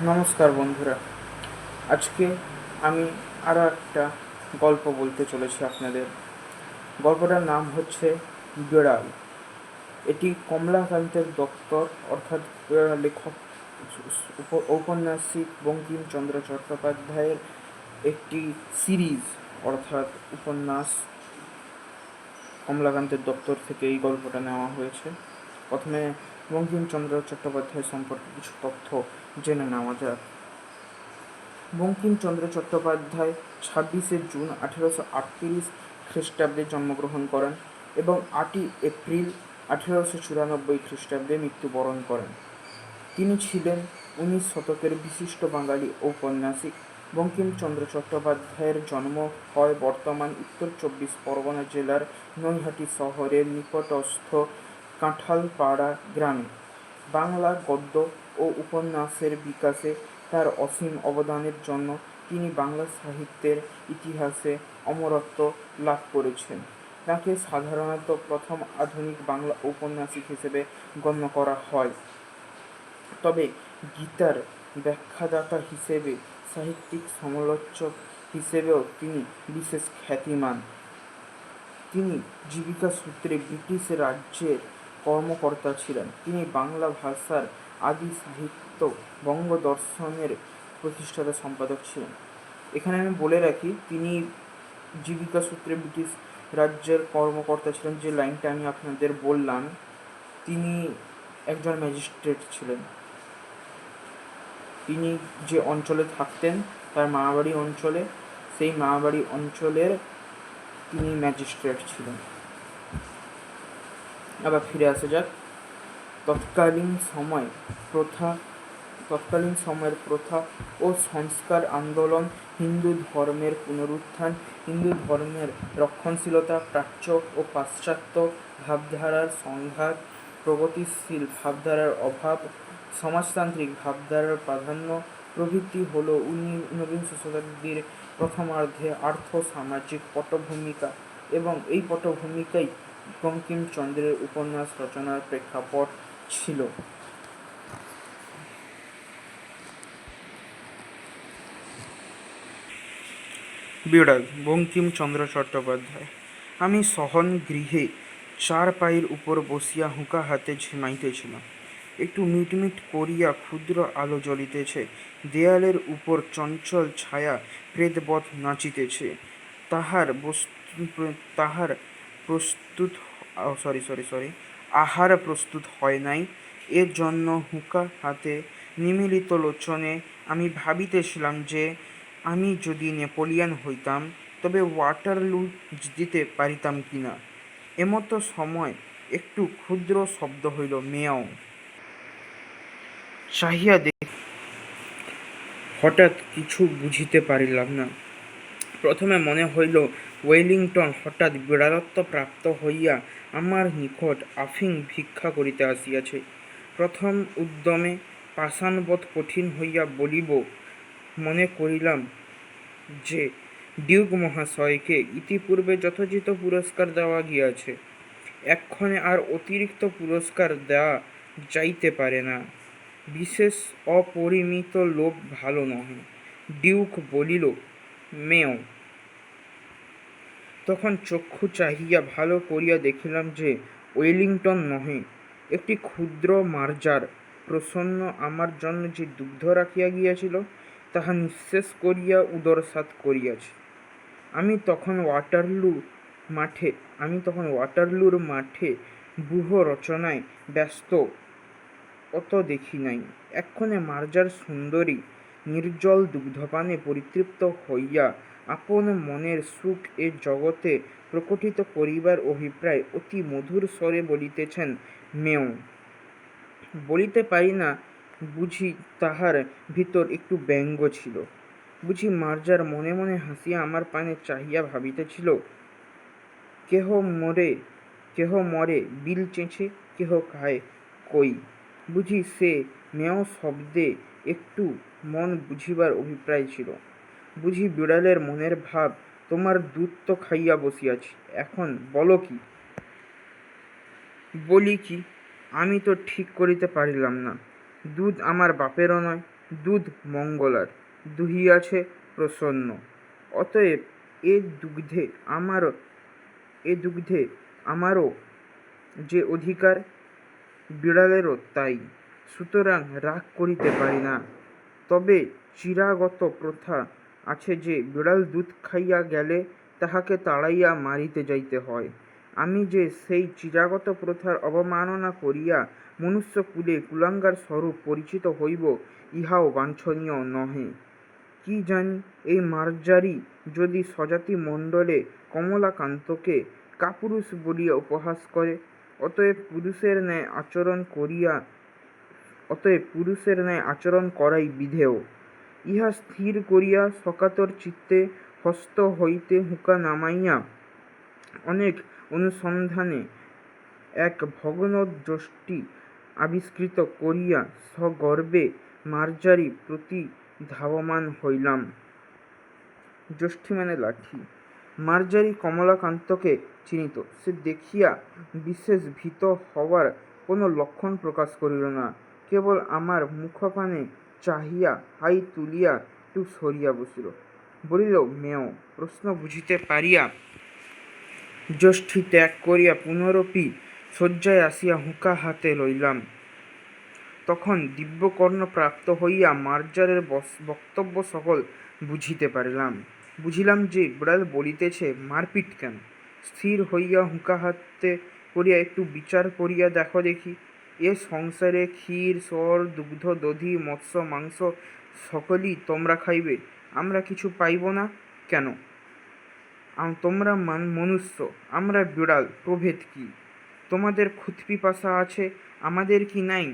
নমস্কার বন্ধুরা। আজকে আমি আরও একটা গল্প বলতে চলেছি আপনাদের। গল্পটার নাম হচ্ছে বিড়াল। এটি কমলাকান্তের দত্তর অর্থাৎ লেখক ঔপন্যাসিক বঙ্কিমচন্দ্র চট্টোপাধ্যায়ের একটি সিরিজ অর্থাৎ উপন্যাস। কমলাকান্তের দপ্তর থেকে এই গল্পটা নেওয়া হয়েছে। প্রথমে বঙ্কিমচন্দ্র চট্টোপাধ্যায় সম্পর্কে কিছু তথ্য জেনে নেওয়া যাক। বঙ্কিমচন্দ্র চট্টোপাধ্যায় 26 জুন 1838 খ্রিস্টাব্দে জন্মগ্রহণ করেন এবং 8 এপ্রিল 1894 খ্রিস্টাব্দে মৃত্যুবরণ করেন। তিনি ছিলেন 19 শতকের বিশিষ্ট বাঙালি ঔপন্যাসিক। বঙ্কিমচন্দ্র চট্টোপাধ্যায়ের জন্ম হয় বর্তমান উত্তর 24 পরগনা জেলার নৈহাটি শহরের নিকটস্থ কাঁঠালপাড়া গ্রামে। বাংলা গদ্য ও উপন্যাসের বিকাশে তার অসীম অবদানের জন্য তিনি বাংলা সাহিত্যের ইতিহাসে অমরত্ব লাভ করেছেন। তাকে সাধারণত প্রথম আধুনিক বাংলা ঔপন্যাসিক হিসেবে গণ্য করা হয়। তবে গীতার ব্যাখ্যাদাতা হিসেবে, সাহিত্যিক সমালোচক হিসেবেও তিনি বিশেষ খ্যাতিমান। তিনি জীবিকা সূত্রে ব্রিটিশ রাজ্যের কর্মকর্তা ছিলেন। তিনি বাংলা ভাষার আদি সাহিত্য বঙ্গদর্শনের প্রতিষ্ঠাতা সম্পাদক ছিলেন। এখানে আমি বলে রাখি, তিনি জীবিকা সূত্রে ব্রিটিশ রাজ্যের কর্মকর্তা ছিলেন, যে লাইনটা আমি আপনাদের বললাম, তিনি একজন ম্যাজিস্ট্রেট ছিলেন। তিনি যে অঞ্চলে থাকতেন, তার মামাবাড়ি অঞ্চলে, সেই মামাবাড়ি অঞ্চলের তিনি ম্যাজিস্ট্রেট ছিলেন। আবার ফিরে আসা যাক। তৎকালীন সময়ের প্রথা ও সংস্কার আন্দোলন, হিন্দু ধর্মের পুনরুত্থান, হিন্দু ধর্মের রক্ষণশীলতা, প্রাচ্য ও পাশ্চাত্য ভাবধারার সংঘাত, প্রগতিশীল ভাবধারার অভাব, সমাজতান্ত্রিক ভাবধারার প্রাধান্য প্রভৃতি হল ঊনবিংশ শতাব্দীর প্রথমার্ধে আর্থ-সামাজিক পটভূমিকা, এবং এই পটভূমিকাই বঙ্কিমচন্দ্রের উপন্যাস রচনার প্রেক্ষাপট ছিল। বিড়াল, বঙ্কিমচন্দ্র চট্টোপাধ্যায়। আমি শয়ন গৃহে চারপাইয়ের উপর বসিয়া হুঁকা হাতে ঝিমাইতেছিলাম। একটু মিটমিট করিয়া ক্ষুদ্র আলো জ্বলিতেছে। দেয়ালের উপর চঞ্চল ছায়া প্রেতবৎ নাচিতেছে। আহার প্রস্তুত হয় নাই। এর জন্য হুঁকা হাতে নিমীলিত লোচনে আমি ভাবিতেছিলাম যে আমি যদি নেপোলিয়ন হইতাম, তবে ওয়াটারলু জিতিতে পারিতাম কিনা। এমতো সময় একটু ক্ষুদ্র শব্দ হইল, মেয়াও। চাহিয়া হঠাৎ কিছু বুঝিতে পারিলাম না। প্রথমে মনে হইল ওয়েলিংটন হঠাৎ বিড়ালত্ব প্রাপ্ত হইয়া আমার নিকট আফিং ভিক্ষা করিতে আসিয়াছে। প্রথম উদ্যমে পাষাণবৎ কঠিন হইয়া বলিব মনে করিলাম যে ডিউক মহাশয়কে ইতিপূর্বে যথোচিত পুরস্কার দেওয়া গিয়াছে, এক্ষণে আর অতিরিক্ত পুরস্কার দেওয়া যাইতে পারে না। বিশেষ অপরিমিত লোভ ভালো নহে। ডিউক বলিল, মেও। তখন চক্ষু চাহিয়া ভালো করিয়া দেখিলাম যে ওয়েলিংটন নহে, একটি ক্ষুদ্র মার্জার। প্রসন্ন আমার জন্য যে দুগ্ধ রাখিয়া গিয়াছিল, তাহা নিঃশেষ করিয়া উদরসাৎ করিয়াছে। আমি তখন ওয়াটারলুর মাঠে ব্যূহ রচনায় ব্যস্ত, অত দেখি নাই। এক্ষণে মার্জার সুন্দরী নির্জল দুগ্ধপানে পরিতৃপ্ত হইয়া আপন মনের সুখ এ জগতে প্রকটিত করিবার অভিপ্রায় অতি মধুর স্বরে বলিতেছেন, মেও। বলিতে পারি না বুঝি তাহার ভিতর একটু ব্যঙ্গ ছিল। বুঝি মার্জার মনে মনে হাসিয়া আমার পানে চাহিয়া ভাবিতেছিল, কেহ মরে বিল চেঁচে, কেহ খায় কই। বুঝি সে মেও শব্দে একটু মন বুঝিবার অভিপ্রায় ছিল। বুঝি বিড়ালের মনের ভাব, তোমার দুধ তো খাইয়া বসিয়াছি, এখন বলো কি। বলি কি, আমি তো ঠিক করিতে পারিলাম না। দুধ আমার বাপেরও নয়, দুধ মঙ্গলার, দুহিয়াছে প্রসন্ন। অতএব এ দুগ্ধে আমারও যে অধিকার, বিড়ালেরও তাই, সুতরাং রাগ করিতে পারি না। তবে চিরাগত প্রথা আছে যে বিড়াল দুধ খাইয়া গেলে তাহাকে তাড়াইয়া মারিতে যাইতে হয়। আমি যে সেই চিরাগত প্রথার অবমাননা করিয়া মনুষ্যকুলে কুলাঙ্গার স্বরূপ পরিচিত হইব, ইহাও বাঞ্ছনীয় নহে। কি জানি, এই মার্জারি যদি স্বজাতি মণ্ডলে কমলাকান্তকে কাপুরুষ বলিয়া উপহাস করে, অতএব পুরুষের ন্যায় আচরণ করাই বিধেয়। ইহা স্থির করিয়া শকাতর চিত্তে হস্ত হইতে হুঁকা নামাইয়া অনেক অনুসন্ধানে এক ভগ্ন যষ্টি আবিষ্কৃত করিয়া সগর্বে মার্জারি প্রতি ধাবমান হইলাম। যষ্টি মানে লাঠি। মার্জারি কমলাকান্তকে চিনিত, সে দেখিয়া বিশেষ ভীত হওয়ার কোনো লক্ষণ প্রকাশ করিল না, কেবল আমার মুখপানে চাহিয়া হাই তুলিয়া একটু সরিয়া বসিল। বলিল, মেও। প্রশ্ন বুঝিতে পারিয়া যষ্টি ত্যাগ করিয়া পুনরপি শয্যায় আসিয়া হুঁকা হাতে লইলাম। তখন দিব্যকর্ণ প্রাপ্ত হইয়া মার্জারের বক্তব্য সকল বুঝিতে পারিলাম। বুঝিলাম যে বিড়াল বলিতেছে, মারপিট কেন? স্থির হইয়া হুঁকা হাতে করিয়া একটু বিচার করিয়া দেখো দেখি, এ সংসারে ক্ষীর, সর, দুগ্ধ, দধি, মৎস্য, মাংস সকলই তোমরা খাইবে, আমরা কিছু পাইব না কেন? তোমরা মনুষ্য, আমরা বিড়াল, প্রভেদ কি? তোমাদের ক্ষুৎপিপাসা আছে, আমাদের কি নাই?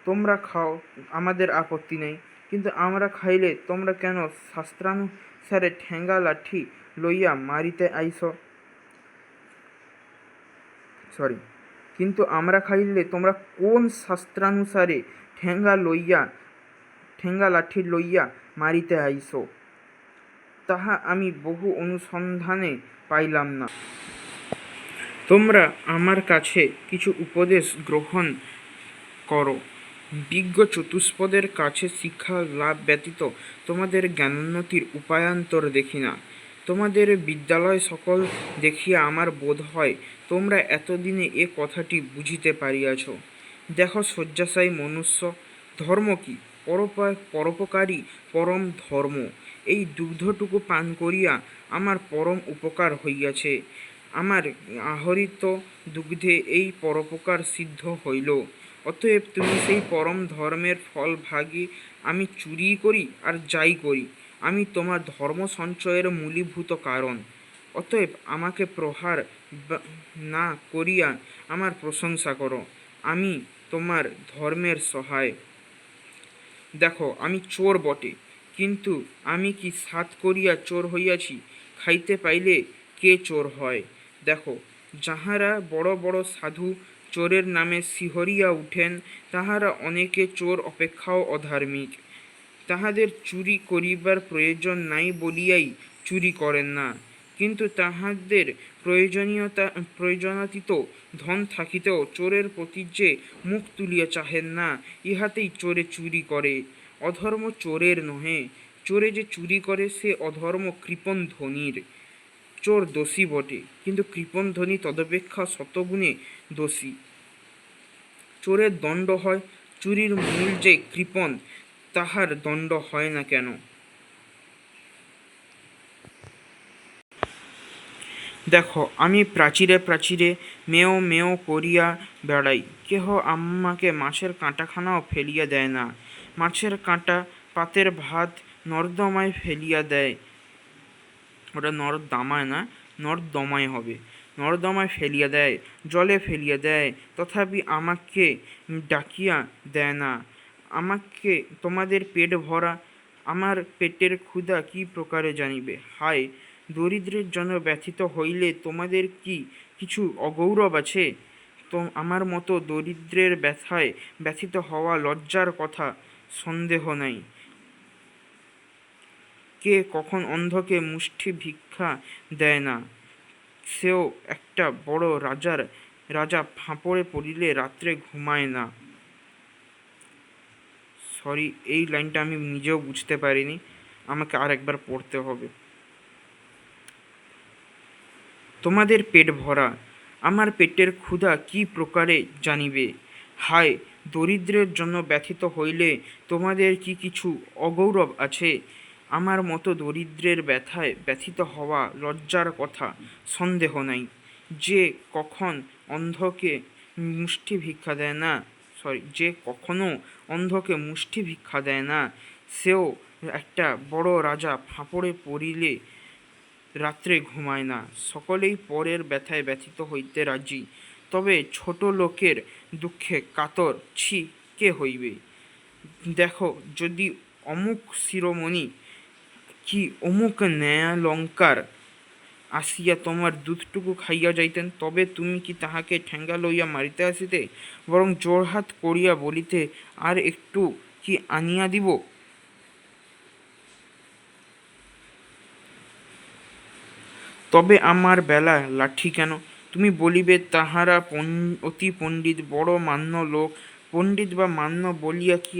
তোমরা খাও, আমাদের আপত্তি নাই, কিন্তু আমরা খাইলে তোমরা কেন শাস্ত্রানুসারে ঠেঙ্গা লাঠি লইয়া মারিতে আইস? কিন্তু আমরা খাইলে তোমরা কোন শাস্ত্রানুসারে ঠেঙ্গা লাঠি লইয়া মারিতে আইস? তাহা আমি বহু অনুসন্ধানে পাইলাম না। তোমরা আমার কাছে কিছু উপদেশ গ্রহণ কর। বিজ্ঞ চতুষ্পদের কাছে শিক্ষা লাভ ব্যতীত তোমাদের জ্ঞানোন্নতির উপায়ান্তর দেখি না। তোমাদের বিদ্যালয় সকল দেখিয়া আমার বোধ হয় তোমরা এতদিনে এ কথাটি বুঝিতে পারিয়াছ। দেখো শয্যাশায়ী মনুষ্য, ধর্ম কি? পরোপকারী পরম ধর্ম। এই দুগ্ধটুকু পান করিয়া আমার পরম উপকার হইয়াছে। আমার আহরিত দুগ্ধে এই পরোপকার সিদ্ধ হইল। অতএব তুমি সেই পরম ধর্মের ফল ভাগী। আমি চুরি করি আর যাই করি, আমি তোমার ধর্ম সঞ্চয়ের মূলীভূত কারণ। অতএব আমাকে প্রহার না করিয়া আমার প্রশংসা করো, আমি তোমার ধর্মের সহায়। দেখো, আমি চোর বটে, কিন্তু আমি কি সাধ করিয়া চোর হইয়াছি? খাইতে পাইলে কে চোর হয়? দেখো, যাহারা বড় বড় সাধু চোরের নামে শিহরিয়া উঠেন, তাহারা অনেকে চোর অপেক্ষাও অধার্মিক। তাহাদের চুরি করিবার প্রয়োজন নাই বলিয়াই চুরি করেন না, কিন্তু তাহাদের প্রয়োজনাতীত ধন থাকিতেও চোরের প্রতি যে মুখ তুলিয়া চাহেন না, ইহাতেই চোরে চুরি করে। অধর্ম চোরের নহে, চোরে যে চুরি করে সে অধর্ম কৃপণ ধনীর। চোর দোষী বটে, কিন্তু কৃপণ ধনী তদপেক্ষা শতগুণে দোষী। চোরের দণ্ড হয়, চুরির মূল যে কৃপণ, তাহার দণ্ড হয় না কেন? দেখো, আমি প্রাচীরে প্রাচীরে মেও মেও করিয়া বেড়াই, কেহ আমাকে মাছের কাঁটাখানাও ফেলিয়া দেয় না। মাছের কাঁটা, পাতের ভাত নর্দমায় ফেলিয়া দেয়, ওটা নর্দমায় না, নর্দমায় হবে। নর্দমায় ফেলিয়া দেয়, জলে ফেলিয়া দেয়, তথাপি আমাকে ডাকিয়া দেয় না। আমাকে তোমাদের পেট ভরা, আমার পেটের ক্ষুধা কি প্রকারে জানিবে? হায়, দরিদ্রের জন্য ব্যথিত হইলে তোমাদের কি কিছু অগৌরব আছে? তো আমার মতো দরিদ্রের ব্যথায় ব্যথিত হওয়া লজ্জার কথা, সন্দেহ নাই। কে কখন অন্ধকে মুষ্টি ভিক্ষা দেয় না? সেও একটা বড় রাজা ফাঁপড়ে পড়িলে রাত্রে ঘুমায় না। সরি, এই লাইনটা আমি নিজেও বুঝতে পারিনি, আমাকে আর একবার পড়তে হবে। তোমাদের পেট ভরা, আমার পেটের ক্ষুধা কি প্রকারে জানিবে? হায়, দরিদ্রের জন্য ব্যথিত হইলে তোমাদের কি কিছু অগৌরব আছে? আমার মতো দরিদ্রের ব্যথায় ব্যথিত হওয়া লজ্জার কথা, সন্দেহ নাই। যে কখন অন্ধকে মুষ্টি ভিক্ষা দেয় না, যে কখনো অন্ধকে মুষ্টি ভিক্ষা দেয় না, সেও একটা বড় রাজা ফাঁপড়ে পড়িলে রাত্রে ঘুমায় না। সকলেই পরের ব্যথায় ব্যথিত হইতে রাজি, তবে ছোট লোকের দুঃখে কাতর ছি কে হইবে? দেখো, যদি অমুক শিরোমণি কি অমুক ন্যায়ালঙ্কার আসিয়া তোমার দুধটুকু খাইয়া যাইতেন, তবে তুমি কি তাহাকে ঠেঙ্গা লইয়া মারিতে আসিতে, বরং জোড়হাত করিয়া বলিতে, আর একটু কি আনিয়া দিব? তবে আমার বেলা লাঠি কেন? তুমি বলিবে, তাহারা অতি পণ্ডিত, বড় মান্য লোক। পণ্ডিত বা মান্য বলিয়া কি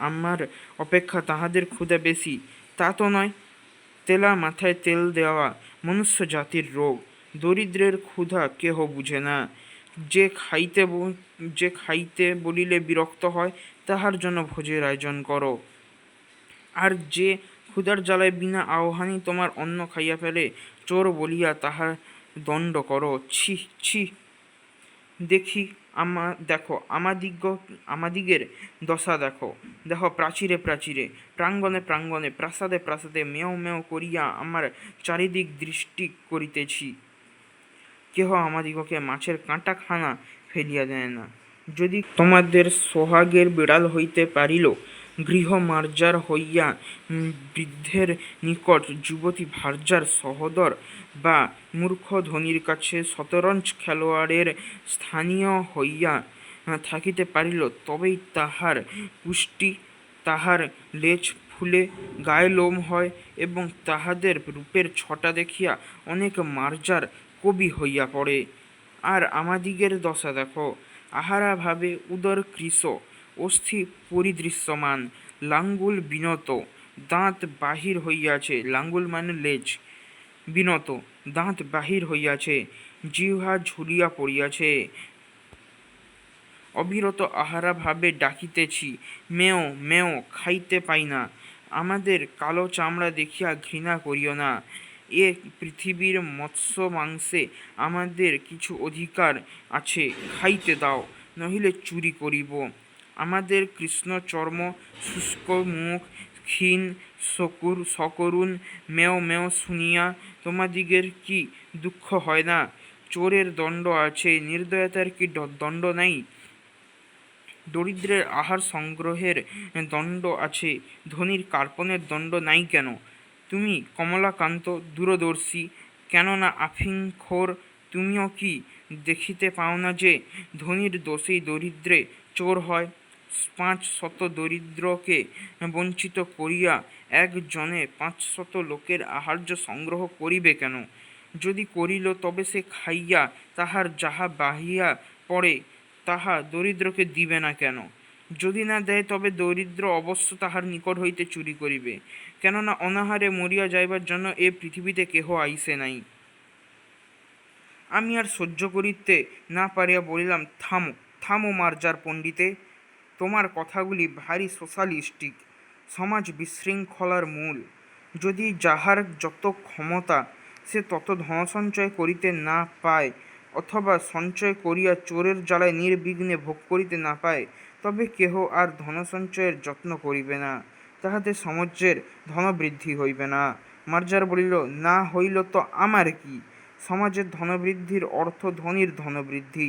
আমার অপেক্ষা তাহাদের ক্ষুধা বেশি? তা তো নয়। তেলা মাথায় তেল দেওয়া মনুষ্য জাতির রোগ। দরিদ্রের ক্ষুধা কেহ বুঝে না। যে খাইতে বলিলে বিরক্ত হয়, তাহার জন্য ভোজের আয়োজন করো। আর যে ক্ষুধার জ্বালায় বিনা আহ্বানেই তোমার অন্ন খাইয়া ফেলে, চোর বলিয়া তাহার দণ্ড করো। ছি ছি! দেখি, দেখো আমাদিগের দশা দেখো। দেখো, প্রাচীরে প্রাচীরে, প্রাঙ্গণে প্রাঙ্গণে, প্রাসাদে প্রাসাদে মেও মেও করিয়া আমার চারিদিক দৃষ্টি করিতেছি। কেহ আমাদিগকে মাছের কাঁটাখানা ফেলিয়া দেয় না। যদি তোমাদের সোহাগের বিড়াল হইতে পারিল, গৃহমার্জার হইয়া বৃদ্ধের নিকট, যুবতী ভার্যার সহোদর বা মূর্খ ধনীর কাছে শতরঞ্চ খেলোয়াড়ের স্থানীয় হইয়া থাকিতে পারিল, তবেই তাহার পুষ্টি, তাহার লেজ ফুলে গায়ে লোম হয়, এবং তাহাদের রূপের ছটা দেখিয়া অনেক মার্জার কবি হইয়া পড়ে। আর আমাদিগের দশা দেখো। আহারা ভাবে উদর কৃশ, অস্থি পরিদৃশ্যমান, লাঙ্গুল বিনত, দাঁত বাহির হইয়াছে। লাঙ্গুল মানে লেজ। বিনত, দাঁত বাহির হইয়াছে, জিহ্বা ঝুলিয়া পড়িয়াছে। অবিরত আহারা ভাবে ডাকিতেছি, মেও মেও, খাইতে পাই না। আমাদের কালো চামড়া দেখিয়া ঘৃণা করিও না। এ পৃথিবীর মৎস্য মাংসে আমাদের কিছু অধিকার আছে, খাইতে দাও, নহিলে চুরি করিব। আমাদের কৃষ্ণচর্ম, শুষ্ক মুখ, ক্ষীণ সকরুণ মেও মেও শুনিয়া তোমাদিগের কি দুঃখ হয় না? চোরের দণ্ড আছে, নির্দয়তার কি দণ্ড নাই? দরিদ্রের আহার সংগ্রহের দণ্ড আছে, ধনীর কার্পণের দণ্ড নাই কেন? তুমি কমলাকান্ত দূরদর্শী, কেননা আফিংখোর, তুমিও কি দেখিতে পাও না যে ধনীর দোষেই দরিদ্রে চোর হয়? 500 দরিদ্রকে বঞ্চিত করিয়া একজনে 500 লোকের আহার্য সংগ্রহ করিবে কেন? যদি করিল, তবে সে খাইয়া তাহার যাহা বাহিয়া পড়ে, তাহা দরিদ্রকে দিবে না কেন? যদি না দেয়, তবে দরিদ্র অবশ্য তাহার নিকট হইতে চুরি করিবে, কেননা অনাহারে মরিয়া যাইবার জন্য এ পৃথিবীতে কেহ আইসে নাই। আমি আর সহ্য করিতে না পারিয়া বলিলাম, থামো থামো মার্জার পণ্ডিতে, তোমার কথাগুলি ভারী সোশ্যালিস্টিক, সমাজ বিশৃঙ্খলার মূল। যদি যাহার যত ক্ষমতা সে তত ধনসঞ্চয় করিতে না পায়, অথবা সঞ্চয় করিয়া চোরের জ্বালায় নির্বিঘ্নে ভোগ করিতে না পায়, তবে কেহ আর ধনসঞ্চয়ের যত্ন করিবে না, তাহাতে সমাজের ধনবৃদ্ধি হইবে না। মার্জার বলিল, না হইল তো আমার কি? সমাজের ধনবৃদ্ধির অর্থ ধনীর ধনবৃদ্ধি।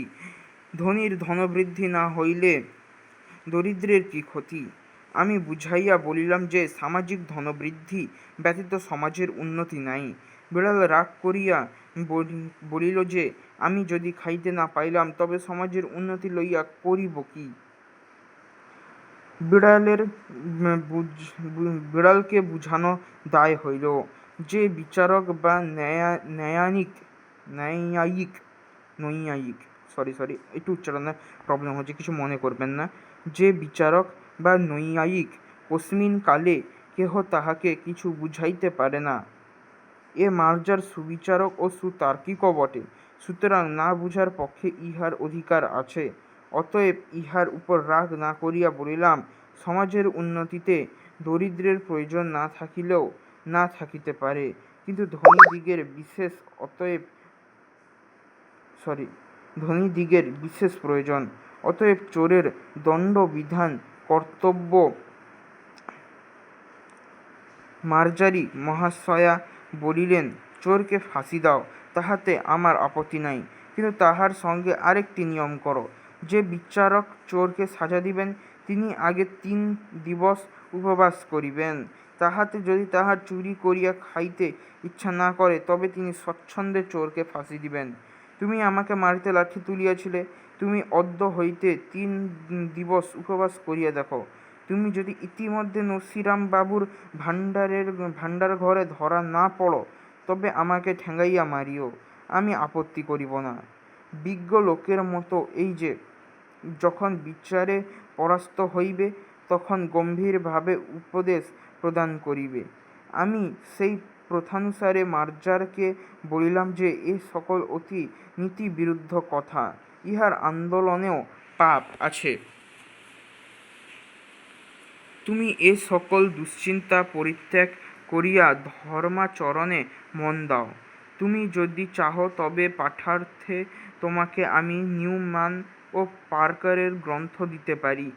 ধনীর ধনবৃদ্ধি না হইলে দরিদ্রের কি ক্ষতি? আমি বুঝাইয়া বলিলাম যে সামাজিক ধনবৃদ্ধি ব্যতীত সমাজের উন্নতি নাই। বিড়াল রাগ করিয়া বলিল যে, আমি যদি খাইতে না পাইলাম, তবে সমাজের উন্নতি লইয়া করিব কি? বিড়ালকে বুঝানো দায় হইল। যে বিচারক বা নৈয়ায়িক একটু উচ্চারণে প্রবলেম হচ্ছে, কিছু মনে করবেন না। যে বিচারক বা নৈয়ায়িক কস্মিন কালে কেহ তাহাকে কিছু বুঝাইতে পারে না। এ মার্জার সুবিচারক ও সুতার্কিকও বটে, সুতরাং না বুঝার পক্ষে ইহার অধিকার আছে। অতএব ইহার উপর রাগ না করিয়া বলিলাম, সমাজের উন্নতিতে দরিদ্রের প্রয়োজন না থাকিলেও না থাকিতে পারে, কিন্তু ধনীদিগের বিশেষ প্রয়োজন। অতএব চোরের দণ্ডবিধান কর্তব্য। মার্জারি মহাশয়া বলিলেন, চোরকে ফাঁসি দাও, তাহাতে আমার আপত্তি নাই, কিন্তু তাহার সঙ্গে আরেকটি নিয়ম করো। যে বিচারক চোরকে সাজা দিবেন, তিনি আগে 3 দিবস উপবাস করিবেন। তাহাতে যদি তাহার চুরি করিয়া খাইতে ইচ্ছা না করে, তবে তিনি স্বচ্ছন্দে চোরকে ফাঁসি দিবেন। তুমি আমাকে মারিতে লাঠি তুলিয়াছিলে, তুমি অদ্য হইতে 3 দিবস উপবাস করিয়া দেখো। তুমি যদি ইতিমধ্যে নসিরামবাবুর ভাণ্ডার ঘরে ধরা না পড়ো, তবে আমাকে ঠেঙাইয়া মারিও, আমি আপত্তি করিব না। বিজ্ঞ লোকের মতো এই যে, যখন বিচারে পরাস্ত হইবে, তখন গম্ভীরভাবে উপদেশ প্রদান করিবে। আমি সেই প্রথানুসারে মার্জারকে বলিলাম যে, এ সকল অতি নীতিবিরুদ্ধ কথা, ইহার আন্দোলনেও পাপ আছে। তুমি এ সকল দুশ্চিন্তা পরিত্যাগ করিয়া ধর্মাচরণে মন দাও। তুমি যদি চাহ, তবে পাঠার্থে তোমাকে আমি নিউম্যান ও পার্কারের গ্রন্থ দিতে পারি,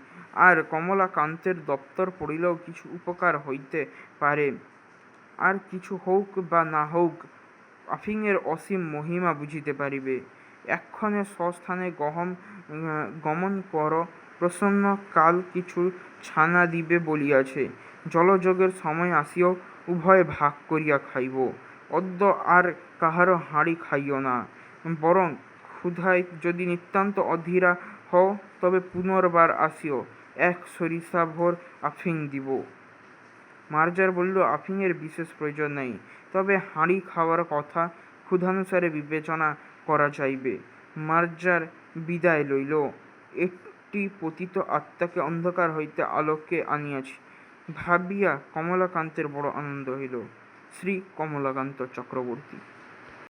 আর কমলাকান্তের দপ্তর পড়িলেও কিছু উপকার হইতে পারে। আর কিছু হউক বা না হউক, আফিংয়ের অসীম মহিমা বুঝিতে পারিবে। এক্ষণে স্বস্থানে গমন কর, প্রসন্ন কাল কিছু ছানা দিবে বলিয়াছে। জলযোগের সময় আসিও, উভয়ে ভাগ করিয়া খাইব। অদ্য আর কাহারও হাঁড়ি খাইও না, বরং ক্ষুধায় যদি নিতান্ত অধীরা হও, তবে পুনর্বার আসিও, 1 সরিষা ভোর আফিং দিব। মার্জার বলিল, আফিংয়ের বিশেষ প্রয়োজন নাই, তবে হাঁড়ি খাওয়ার কথা ক্ষুধানুসারে বিবেচনা করা যাইবে। মার্জার বিদায় লইল। একটি পতিত আত্মাকে অন্ধকার হইতে আলোকে আনিয়াছি, ভাবিয়া কমলাকান্তের বড় আনন্দ হইল। শ্রী কমলাকান্ত চক্রবর্তী।